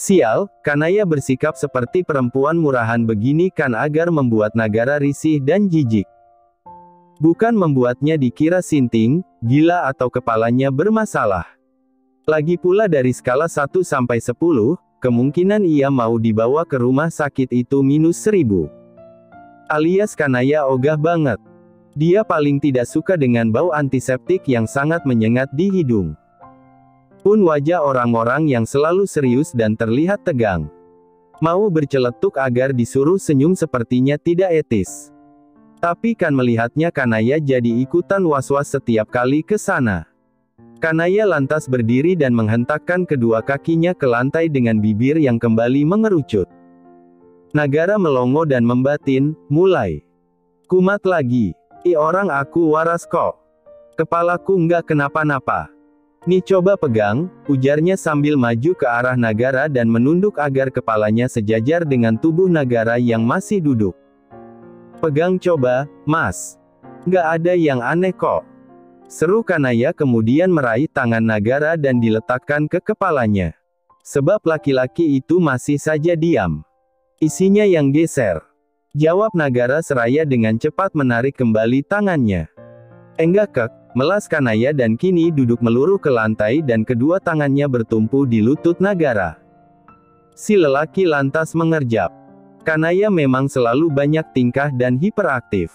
Sial, Kanaya bersikap seperti perempuan murahan begini kan agar membuat Nagara risih dan jijik. Bukan membuatnya dikira sinting, gila atau kepalanya bermasalah. Lagi pula dari skala 1 sampai 10, kemungkinan ia mau dibawa ke rumah sakit itu -1000. Alias Kanaya ogah banget. Dia paling tidak suka dengan bau antiseptik yang sangat menyengat di hidung. Pun wajah orang-orang yang selalu serius dan terlihat tegang. Mau berceletuk agar disuruh senyum sepertinya tidak etis. Tapi kan melihatnya Kanaya jadi ikutan was-was setiap kali ke sana. Kanaya lantas berdiri dan menghentakkan kedua kakinya ke lantai dengan bibir yang kembali mengerucut. Nagara melongo dan membatin, mulai. Kumat lagi. Orang aku waras kok. Kepalaku nggak kenapa-napa. Nih coba pegang, ujarnya sambil maju ke arah Nagara dan menunduk agar kepalanya sejajar dengan tubuh Nagara yang masih duduk. Pegang coba, Mas. Nggak ada yang aneh kok. Seru Kanaya kemudian meraih tangan Nagara dan diletakkan ke kepalanya. Sebab laki-laki itu masih saja diam. Isinya yang geser. Jawab Nagara seraya dengan cepat menarik kembali tangannya. Enggak kek, melas Kanaya dan kini duduk meluruh ke lantai dan kedua tangannya bertumpu di lutut Nagara. Si lelaki lantas mengerjap. Kanaya memang selalu banyak tingkah dan hiperaktif.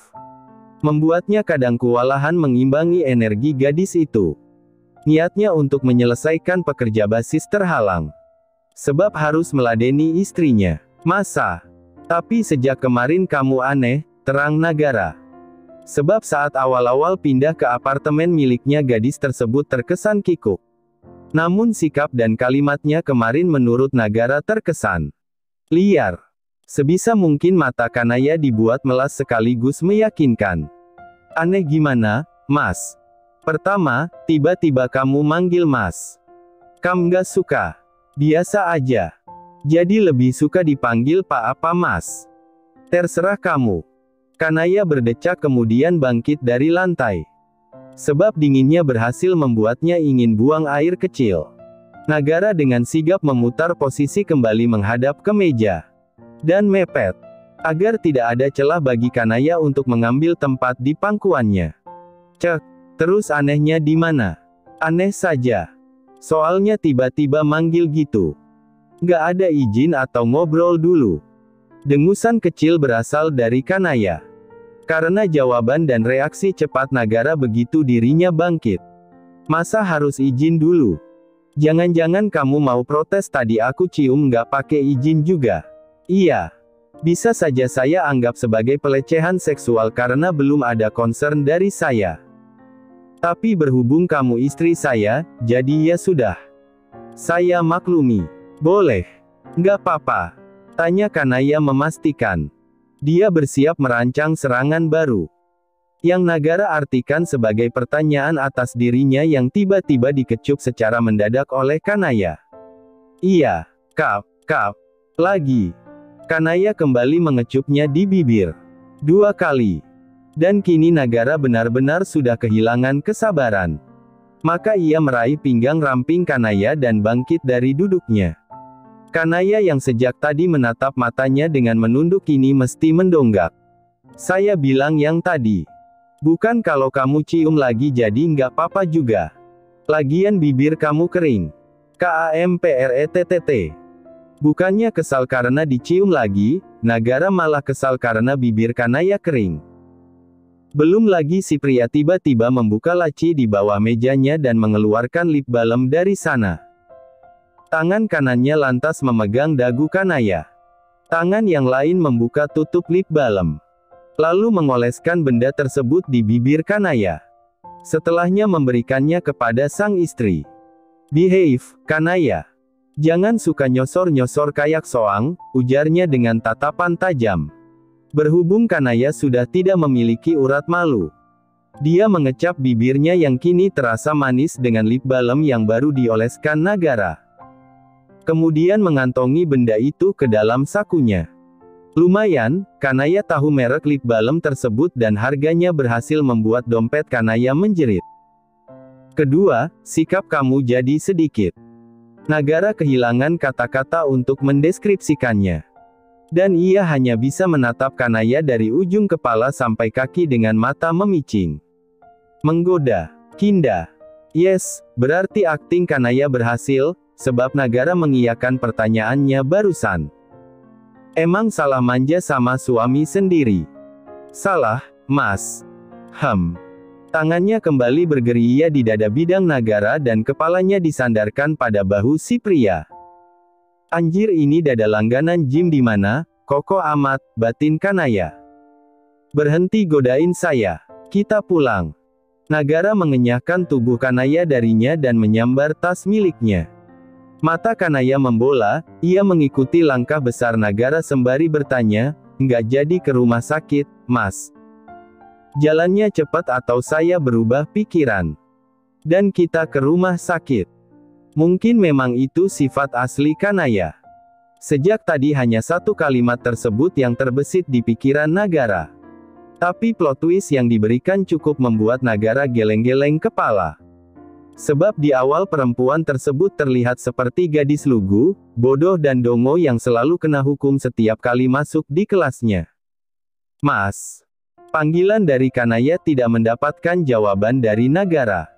Membuatnya kadang kewalahan mengimbangi energi gadis itu. Niatnya untuk menyelesaikan pekerja basis terhalang. Sebab harus meladeni istrinya. Masa? Tapi sejak kemarin kamu aneh, terang Nagara. Sebab saat awal-awal pindah ke apartemen miliknya gadis tersebut terkesan kikuk. Namun sikap dan kalimatnya kemarin menurut Nagara terkesan liar. Sebisa mungkin mata Kanaya dibuat melas sekaligus meyakinkan. Aneh gimana, Mas? Pertama, tiba-tiba kamu manggil Mas. Kamu gak suka? Biasa aja. Jadi lebih suka dipanggil Pak apa Mas? Terserah kamu. Kanaya berdecak kemudian bangkit dari lantai. Sebab dinginnya berhasil membuatnya ingin buang air kecil. Nagara dengan sigap memutar posisi kembali menghadap ke meja. Dan mepet. Agar tidak ada celah bagi Kanaya untuk mengambil tempat di pangkuannya. Cek, terus anehnya di mana? Aneh saja. Soalnya tiba-tiba manggil gitu. Gak ada izin atau ngobrol dulu. Dengusan kecil berasal dari Kanaya. Karena jawaban dan reaksi cepat Nagara begitu dirinya bangkit. Masa harus izin dulu? Jangan-jangan kamu mau protes tadi aku cium nggak pakai izin juga? Iya. Bisa saja saya anggap sebagai pelecehan seksual karena belum ada concern dari saya. Tapi berhubung kamu istri saya, jadi ya sudah. Saya maklumi. Boleh. Nggak apa-apa. Tanya Kanaya memastikan. Dia bersiap merancang serangan baru. Yang Nagara artikan sebagai pertanyaan atas dirinya yang tiba-tiba dikecup secara mendadak oleh Kanaya. Iya, kap, lagi. Kanaya kembali mengecupnya di bibir. 2 kali. Dan kini Nagara benar-benar sudah kehilangan kesabaran. Maka ia meraih pinggang ramping Kanaya dan bangkit dari duduknya. Kanaya yang sejak tadi menatap matanya dengan menunduk kini mesti mendonggak. Saya bilang yang tadi. Bukan kalau kamu cium lagi jadi nggak apa-apa juga. Lagian bibir kamu kering. KAMPRETTT. Bukannya kesal karena dicium lagi, Nagara malah kesal karena bibir Kanaya kering. Belum lagi si pria tiba-tiba membuka laci di bawah mejanya dan mengeluarkan lip balm dari sana. Tangan kanannya lantas memegang dagu Kanaya. Tangan yang lain membuka tutup lip balm. Lalu mengoleskan benda tersebut di bibir Kanaya. Setelahnya memberikannya kepada sang istri. Behave, Kanaya. Jangan suka nyosor-nyosor kayak soang, ujarnya dengan tatapan tajam. Berhubung Kanaya sudah tidak memiliki urat malu. Dia mengecap bibirnya yang kini terasa manis dengan lip balm yang baru dioleskan Nagara. Kemudian mengantongi benda itu ke dalam sakunya. Lumayan, Kanaya tahu merek lip balm tersebut dan harganya berhasil membuat dompet Kanaya menjerit. Kedua, sikap kamu jadi sedikit Nagara kehilangan kata-kata untuk mendeskripsikannya. Dan ia hanya bisa menatap Kanaya dari ujung kepala sampai kaki dengan mata memicing. Menggoda. Kinda. Yes, berarti akting Kanaya berhasil, sebab Nagara mengiyakan pertanyaannya barusan. Emang salah manja sama suami sendiri? Salah, Mas. Tangannya kembali bergerilya di dada bidang Nagara dan kepalanya disandarkan pada bahu si pria. Anjir, ini dada langganan gym di mana? Kokoh amat, batin Kanaya. Berhenti godain saya. Kita pulang. Nagara mengenyahkan tubuh Kanaya darinya dan menyambar tas miliknya. Mata Kanaya membola, ia mengikuti langkah besar Nagara sembari bertanya, "Nggak jadi ke rumah sakit, Mas? Jalannya cepat atau saya berubah pikiran? Dan kita ke rumah sakit." Mungkin memang itu sifat asli Kanaya. Sejak tadi hanya satu kalimat tersebut yang terbesit di pikiran Nagara. Tapi plot twist yang diberikan cukup membuat Nagara geleng-geleng kepala. Sebab di awal perempuan tersebut terlihat seperti gadis lugu, bodoh dan dongo yang selalu kena hukum setiap kali masuk di kelasnya. "Mas." Panggilan dari Kanaya tidak mendapatkan jawaban dari Nagara.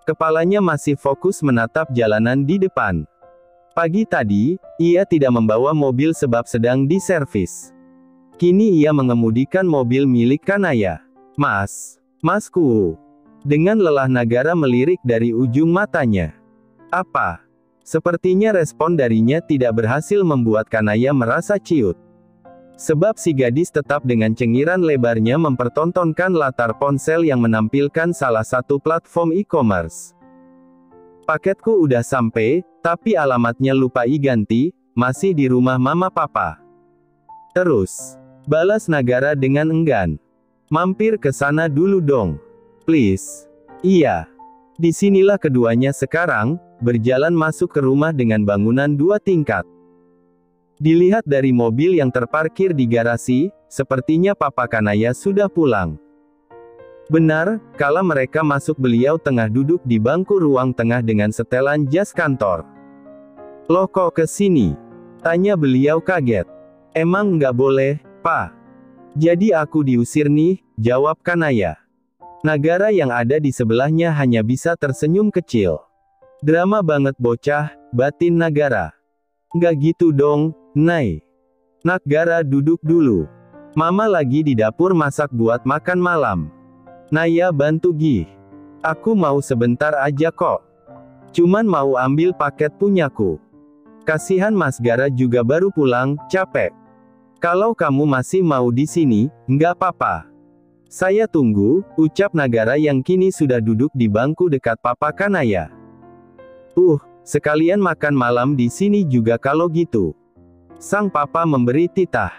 Kepalanya masih fokus menatap jalanan di depan. Pagi tadi, ia tidak membawa mobil sebab sedang diservis. Kini ia mengemudikan mobil milik Kanaya. Masku." Dengan lelah Nagara melirik dari ujung matanya. Apa? Sepertinya respon darinya tidak berhasil membuat Kanaya merasa ciut. Sebab si gadis tetap dengan cengiran lebarnya mempertontonkan latar ponsel yang menampilkan salah satu platform e-commerce. "Paketku udah sampai, tapi alamatnya lupa ganti, masih di rumah mama papa." "Terus?" balas Nagara dengan enggan. "Mampir ke sana dulu dong. Please." "Iya." Disinilah keduanya sekarang, berjalan masuk ke rumah dengan bangunan 2 tingkat. Dilihat dari mobil yang terparkir di garasi, sepertinya papa Kanaya sudah pulang. Benar, kala mereka masuk beliau tengah duduk di bangku ruang tengah dengan setelan jas kantor. "Loh, kok ke sini?" tanya beliau kaget. "Emang nggak boleh, Pak?" "Jadi aku diusir nih," jawab Kanaya. Nagara yang ada di sebelahnya hanya bisa tersenyum kecil. "Drama banget bocah," batin Nagara. "Nggak gitu dong, Nay. Nagara duduk dulu. Mama lagi di dapur masak buat makan malam. Naya bantu gih. Aku mau sebentar aja kok. Cuman mau ambil paket punyaku. Kasihan Mas Gara juga baru pulang, capek. Kalau kamu masih mau di sini, nggak apa-apa. Saya tunggu," ucap Nagara yang kini sudah duduk di bangku dekat papa Kanaya. Sekalian makan malam di sini juga kalau gitu." Sang papa memberi titah.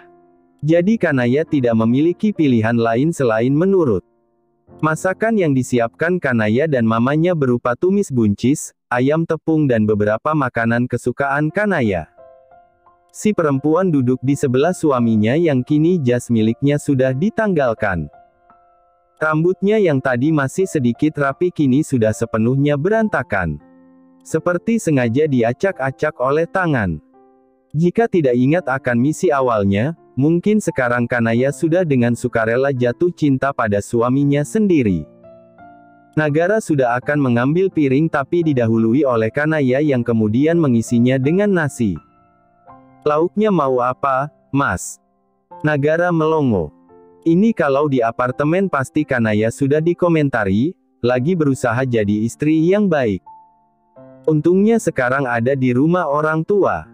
Jadi Kanaya tidak memiliki pilihan lain selain menurut. Masakan yang disiapkan Kanaya dan mamanya berupa tumis buncis, ayam tepung dan beberapa makanan kesukaan Kanaya. Si perempuan duduk di sebelah suaminya yang kini jas miliknya sudah ditanggalkan. Rambutnya yang tadi masih sedikit rapi kini sudah sepenuhnya berantakan. Seperti sengaja diacak-acak oleh tangan. Jika tidak ingat akan misi awalnya, mungkin sekarang Kanaya sudah dengan sukarela jatuh cinta pada suaminya sendiri. Nagara sudah akan mengambil piring tapi didahului oleh Kanaya yang kemudian mengisinya dengan nasi. "Lauknya mau apa, Mas?" Nagara melongo. Ini kalau di apartemen pasti Kanaya sudah dikomentari, lagi berusaha jadi istri yang baik. Untungnya sekarang ada di rumah orang tua.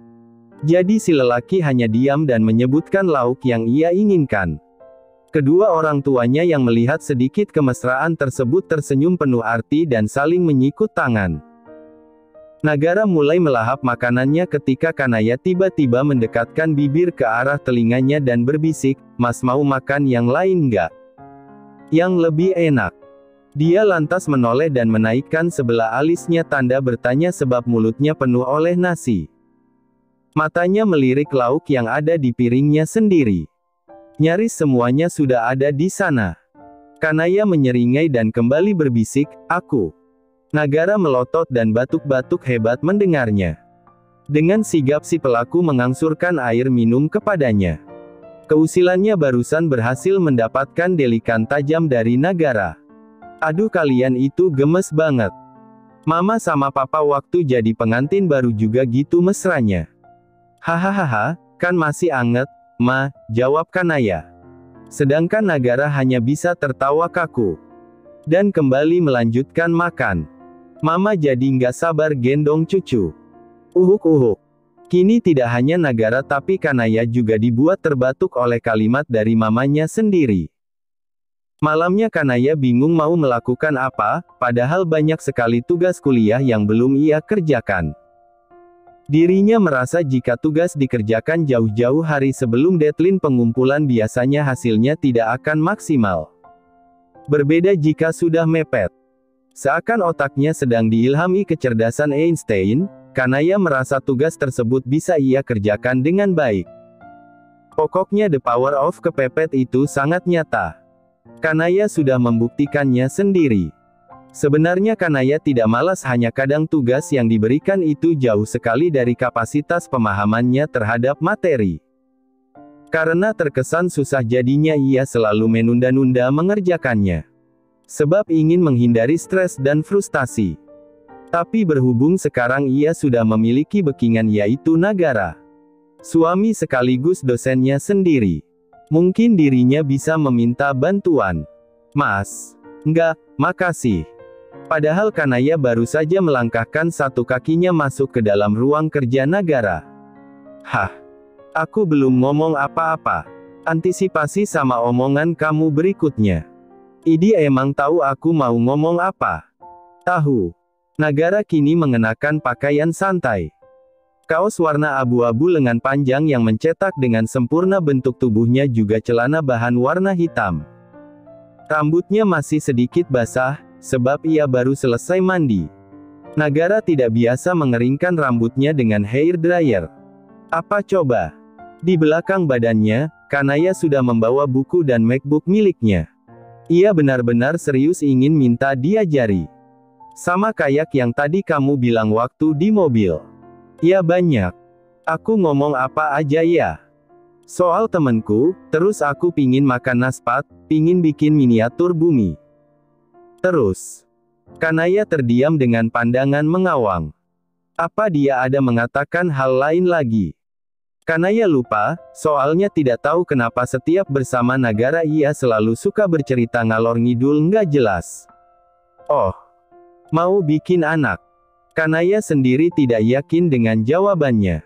Jadi si lelaki hanya diam dan menyebutkan lauk yang ia inginkan. Kedua orang tuanya yang melihat sedikit kemesraan tersebut tersenyum penuh arti dan saling menyikut tangan. Nagara mulai melahap makanannya ketika Kanaya tiba-tiba mendekatkan bibir ke arah telinganya dan berbisik, "Mas mau makan yang lain nggak? Yang lebih enak?" Dia lantas menoleh dan menaikkan sebelah alisnya tanda bertanya sebab mulutnya penuh oleh nasi. Matanya melirik lauk yang ada di piringnya sendiri. Nyaris semuanya sudah ada di sana. Kanaya menyeringai dan kembali berbisik, "Aku." Nagara melotot dan batuk-batuk hebat mendengarnya. Dengan sigap si pelaku mengangsurkan air minum kepadanya. Keusilannya barusan berhasil mendapatkan delikan tajam dari Nagara. Aduh, kalian itu gemes banget. Mama sama papa waktu jadi pengantin baru juga gitu mesranya. Hahaha, kan masih anget, Ma, jawab Kanaya. Sedangkan Nagara hanya bisa tertawa kaku. Dan kembali melanjutkan makan. Mama jadi nggak sabar gendong cucu. Uhuk. Kini tidak hanya Nagara tapi Kanaya juga dibuat terbatuk oleh kalimat dari mamanya sendiri. Malamnya Kanaya bingung mau melakukan apa, padahal banyak sekali tugas kuliah yang belum ia kerjakan. Dirinya merasa jika tugas dikerjakan jauh-jauh hari sebelum deadline pengumpulan biasanya hasilnya tidak akan maksimal. Berbeda jika sudah mepet. Seakan otaknya sedang diilhami kecerdasan Einstein, Kanaya merasa tugas tersebut bisa ia kerjakan dengan baik. Pokoknya the power of kepepet itu sangat nyata. Kanaya sudah membuktikannya sendiri. Sebenarnya Kanaya tidak malas, hanya kadang tugas yang diberikan itu jauh sekali dari kapasitas pemahamannya terhadap materi. Karena terkesan susah jadinya ia selalu menunda-nunda mengerjakannya. Sebab ingin menghindari stres dan frustasi. Tapi berhubung sekarang ia sudah memiliki backingan yaitu Nagara. Suami sekaligus dosennya sendiri. Mungkin dirinya bisa meminta bantuan. Mas. Enggak, makasih. Padahal Kanaya baru saja melangkahkan satu kakinya masuk ke dalam ruang kerja Nagara. Hah. Aku belum ngomong apa-apa. Antisipasi sama omongan kamu berikutnya. Idi emang tahu aku mau ngomong apa. Tahu. Nagara kini mengenakan pakaian santai. Kaos warna abu-abu lengan panjang yang mencetak dengan sempurna bentuk tubuhnya, juga celana bahan warna hitam. Rambutnya masih sedikit basah, sebab ia baru selesai mandi. Nagara tidak biasa mengeringkan rambutnya dengan hair dryer. Apa coba? Di belakang badannya, Kanaya sudah membawa buku dan MacBook miliknya. Ia benar-benar serius ingin minta diajari. Sama kayak yang tadi kamu bilang waktu di mobil. Ya banyak. Aku ngomong apa aja ya? Soal temenku, terus aku pingin makan naspat, pingin bikin miniatur bumi. Terus. Kanaya terdiam dengan pandangan mengawang. Apa dia ada mengatakan hal lain lagi? Kanaya lupa, soalnya tidak tahu kenapa setiap bersama Nagara ia selalu suka bercerita ngalor ngidul nggak jelas. Oh. Mau bikin anak. Kanaya sendiri tidak yakin dengan jawabannya.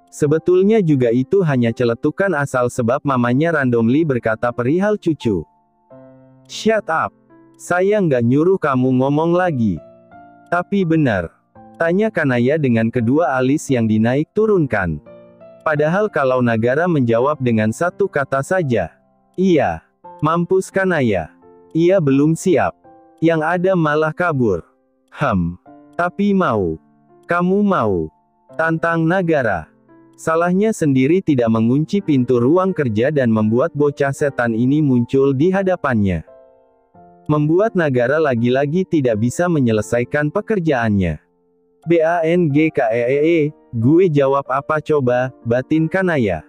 Sebetulnya juga itu hanya celetukan asal sebab mamanya randomly berkata perihal cucu. Shut up. Saya nggak nyuruh kamu ngomong lagi. Tapi benar. Tanya Kanaya dengan kedua alis yang dinaik turunkan. Padahal kalau Nagara menjawab dengan satu kata saja. Iya. Mampus Kanaya. Ia belum siap. Yang ada malah kabur. Tapi mau. Kamu mau. Tantang Nagara. Salahnya sendiri tidak mengunci pintu ruang kerja dan membuat bocah setan ini muncul di hadapannya. Membuat Nagara lagi-lagi tidak bisa menyelesaikan pekerjaannya. BANGKEE, gue jawab apa coba, batin Kanaya.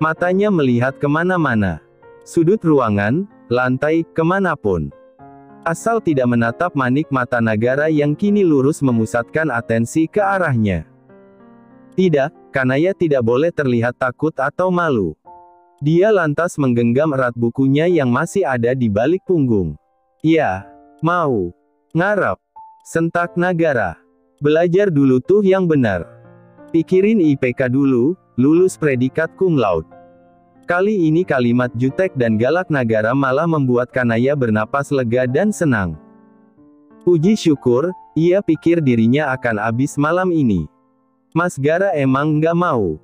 Matanya melihat kemana-mana. Sudut ruangan, lantai, kemanapun. Asal tidak menatap manik mata Nagara yang kini lurus memusatkan atensi ke arahnya. Tidak, Kanaya tidak boleh terlihat takut atau malu. Dia lantas menggenggam erat bukunya yang masih ada di balik punggung. Ya, mau. Ngarep. Sentak Nagara. Belajar dulu tuh yang benar. Pikirin IPK dulu, lulus predikat cum laude. Kali ini kalimat jutek dan galak Nagara malah membuat Kanaya bernapas lega dan senang. Puji syukur, ia pikir dirinya akan habis malam ini. Mas Gara emang nggak mau.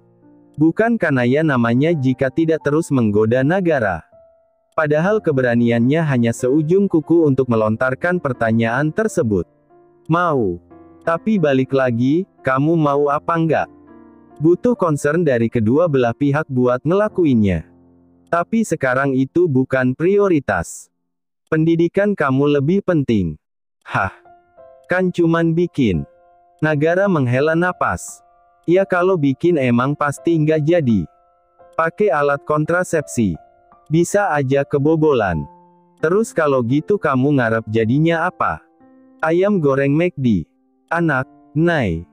Bukan Kanaya namanya jika tidak terus menggoda Nagara. Padahal keberaniannya hanya seujung kuku untuk melontarkan pertanyaan tersebut. Mau. Tapi balik lagi, kamu mau apa enggak? Butuh concern dari kedua belah pihak buat ngelakuinnya. Tapi sekarang itu bukan prioritas. Pendidikan kamu lebih penting. Hah. Kan cuman bikin. Nagara menghela napas. Ya kalau bikin emang pasti nggak jadi. Pakai alat kontrasepsi. Bisa aja kebobolan. Terus kalau gitu kamu ngarep jadinya apa? Ayam goreng McD. Anak, Nay.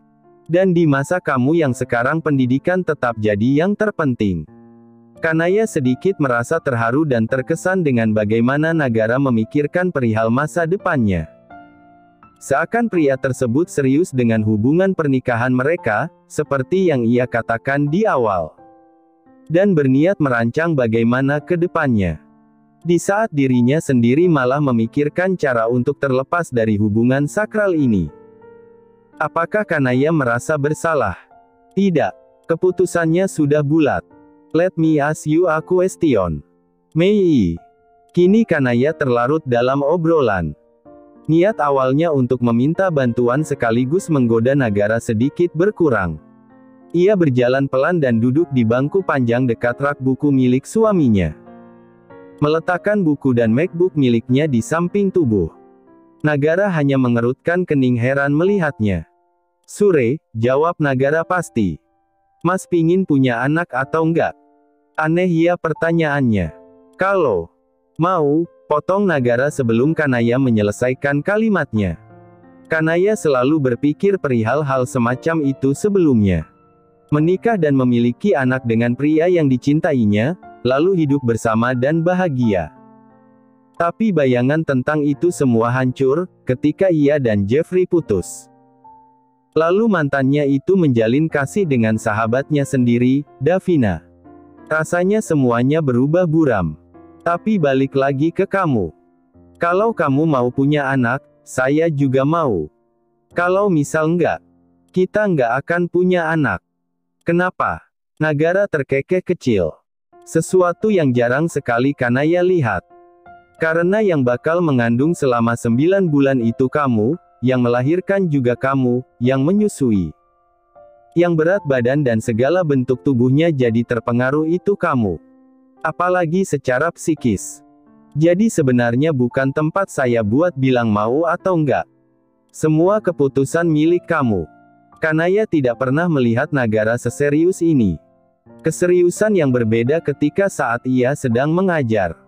Dan di masa kamu yang sekarang pendidikan tetap jadi yang terpenting. Kanaya sedikit merasa terharu dan terkesan dengan bagaimana Nagara memikirkan perihal masa depannya. Seakan pria tersebut serius dengan hubungan pernikahan mereka, seperti yang ia katakan di awal. Dan berniat merancang bagaimana ke depannya. Di saat dirinya sendiri malah memikirkan cara untuk terlepas dari hubungan sakral ini. Apakah Kanaya merasa bersalah? Tidak. Keputusannya sudah bulat. Let me ask you a question. Mei. Kini Kanaya terlarut dalam obrolan. Niat awalnya untuk meminta bantuan sekaligus menggoda Nagara sedikit berkurang. Ia berjalan pelan dan duduk di bangku panjang dekat rak buku milik suaminya. Meletakkan buku dan MacBook miliknya di samping tubuh. Nagara hanya mengerutkan kening heran melihatnya. Sure, jawab Nagara pasti. Mas pingin punya anak atau enggak? Aneh ya pertanyaannya. Kalau mau, potong Nagara sebelum Kanaya menyelesaikan kalimatnya. Kanaya selalu berpikir perihal hal semacam itu sebelumnya. Menikah dan memiliki anak dengan pria yang dicintainya, lalu hidup bersama dan bahagia. Tapi bayangan tentang itu semua hancur, ketika ia dan Jeffrey putus. Lalu mantannya itu menjalin kasih dengan sahabatnya sendiri, Davina. Rasanya semuanya berubah buram. Tapi balik lagi ke kamu. Kalau kamu mau punya anak, saya juga mau. Kalau misal enggak, kita enggak akan punya anak. Kenapa? Nagara terkekeh kecil. Sesuatu yang jarang sekali Kanaya lihat. Karena yang bakal mengandung selama 9 bulan itu kamu, yang melahirkan juga kamu, yang menyusui. Yang berat badan dan segala bentuk tubuhnya jadi terpengaruh itu kamu. Apalagi secara psikis. Jadi sebenarnya bukan tempat saya buat bilang mau atau enggak. Semua keputusan milik kamu. Kanaya tidak pernah melihat Nagara seserius ini. Keseriusan yang berbeda ketika saat ia sedang mengajar.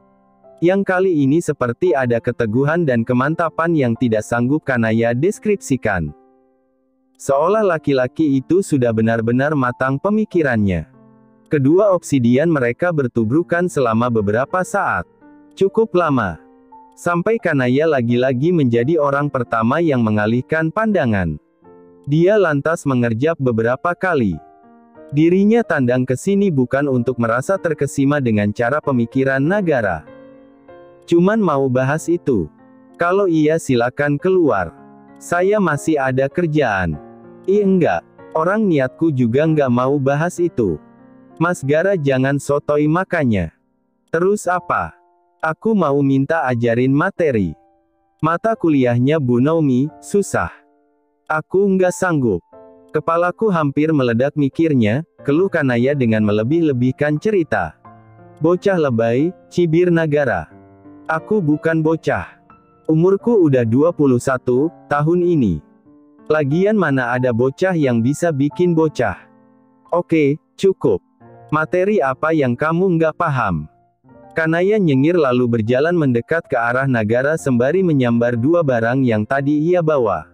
Yang kali ini seperti ada keteguhan dan kemantapan yang tidak sanggup Kanaya deskripsikan. Seolah laki-laki itu sudah benar-benar matang pemikirannya. Kedua obsidian mereka bertubrukan selama beberapa saat. Cukup lama. Sampai Kanaya lagi-lagi menjadi orang pertama yang mengalihkan pandangan. Dia lantas mengerjap beberapa kali. Dirinya tandang ke sini bukan untuk merasa terkesima dengan cara pemikiran Nagara. Cuman mau bahas itu. Kalau iya silakan keluar. Saya masih ada kerjaan. Enggak. Orang niatku juga nggak mau bahas itu. Mas Gara jangan sotoy makanya. Terus apa? Aku mau minta ajarin materi. Mata kuliahnya Bu Naomi, susah. Aku nggak sanggup. Kepalaku hampir meledak mikirnya, keluh Kanaya dengan melebih-lebihkan cerita. Bocah lebay, cibir Nagara. Aku bukan bocah. Umurku udah 21 tahun ini. Lagian mana ada bocah yang bisa bikin bocah. Oke, cukup. Materi apa yang kamu nggak paham? Kanaya nyengir lalu berjalan mendekat ke arah Nagara sembari menyambar dua barang yang tadi ia bawa.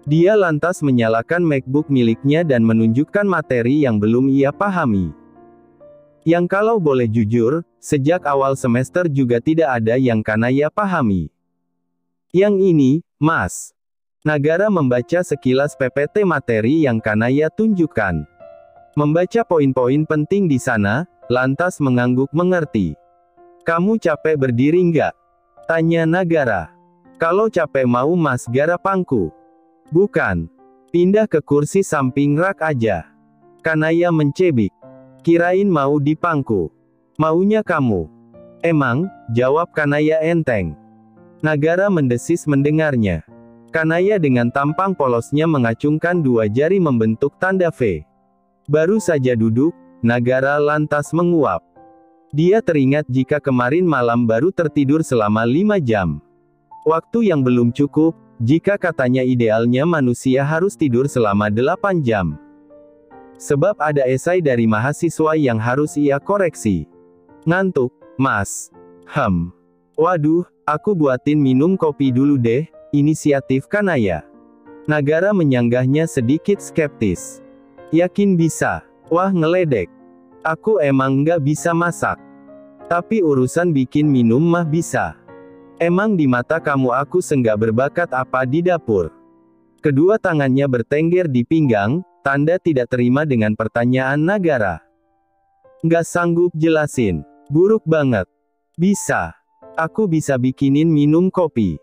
Dia lantas menyalakan MacBook miliknya dan menunjukkan materi yang belum ia pahami. Yang kalau boleh jujur, sejak awal semester juga tidak ada yang Kanaya pahami. Yang ini, Mas. Nagara membaca sekilas PPT materi yang Kanaya tunjukkan. Membaca poin-poin penting di sana, lantas mengangguk mengerti. Kamu capek berdiri nggak? Tanya Nagara. Kalau capek mau Mas Gara pangku. Bukan. Pindah ke kursi samping rak aja. Kanaya mencebik. Kirain mau dipangku. Maunya kamu. Emang, jawab Kanaya enteng. Nagara mendesis mendengarnya. Kanaya dengan tampang polosnya mengacungkan dua jari membentuk tanda V. Baru saja duduk, Nagara lantas menguap. Dia teringat jika kemarin malam baru tertidur selama 5 jam. Waktu yang belum cukup, jika katanya idealnya manusia harus tidur selama 8 jam. Sebab ada esai dari mahasiswa yang harus ia koreksi. Ngantuk, Mas? Waduh, aku buatin minum kopi dulu deh, inisiatif Kanaya. Nagara menyanggahnya sedikit skeptis. Yakin bisa? Wah ngeledek. Aku emang nggak bisa masak. Tapi urusan bikin minum mah bisa. Emang di mata kamu aku senggak berbakat apa di dapur? Kedua tangannya bertengger di pinggang, tanda tidak terima dengan pertanyaan Nagara. Nggak sanggup jelasin. Buruk banget. Bisa. Aku bisa bikinin minum kopi.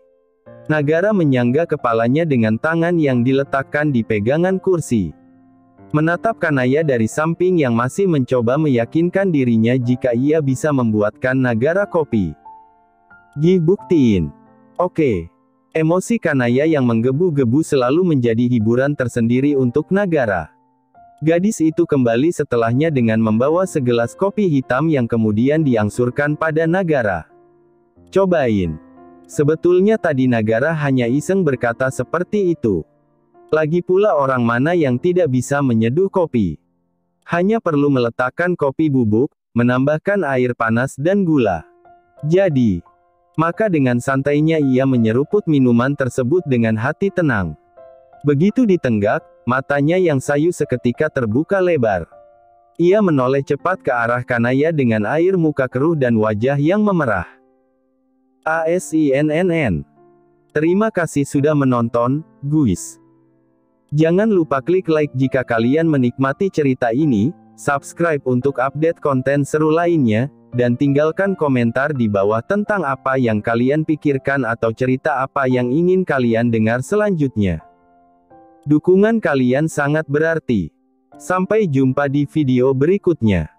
Nagara menyangga kepalanya dengan tangan yang diletakkan di pegangan kursi. Menatap Kanaya dari samping yang masih mencoba meyakinkan dirinya jika ia bisa membuatkan Nagara kopi. Buktiin. Oke. Emosi Kanaya yang menggebu-gebu selalu menjadi hiburan tersendiri untuk Nagara. Gadis itu kembali setelahnya dengan membawa segelas kopi hitam yang kemudian diangsurkan pada Nagara. Cobain. Sebetulnya tadi Nagara hanya iseng berkata seperti itu. Lagi pula orang mana yang tidak bisa menyeduh kopi. Hanya perlu meletakkan kopi bubuk, menambahkan air panas dan gula. Jadi, maka dengan santainya ia menyeruput minuman tersebut dengan hati tenang. Begitu ditenggak, matanya yang sayu seketika terbuka lebar. Ia menoleh cepat ke arah Kanaya dengan air muka keruh dan wajah yang memerah. ASINNN. Terima kasih sudah menonton, guys. Jangan lupa klik like jika kalian menikmati cerita ini, subscribe untuk update konten seru lainnya, dan tinggalkan komentar di bawah tentang apa yang kalian pikirkan atau cerita apa yang ingin kalian dengar selanjutnya. Dukungan kalian sangat berarti. Sampai jumpa di video berikutnya.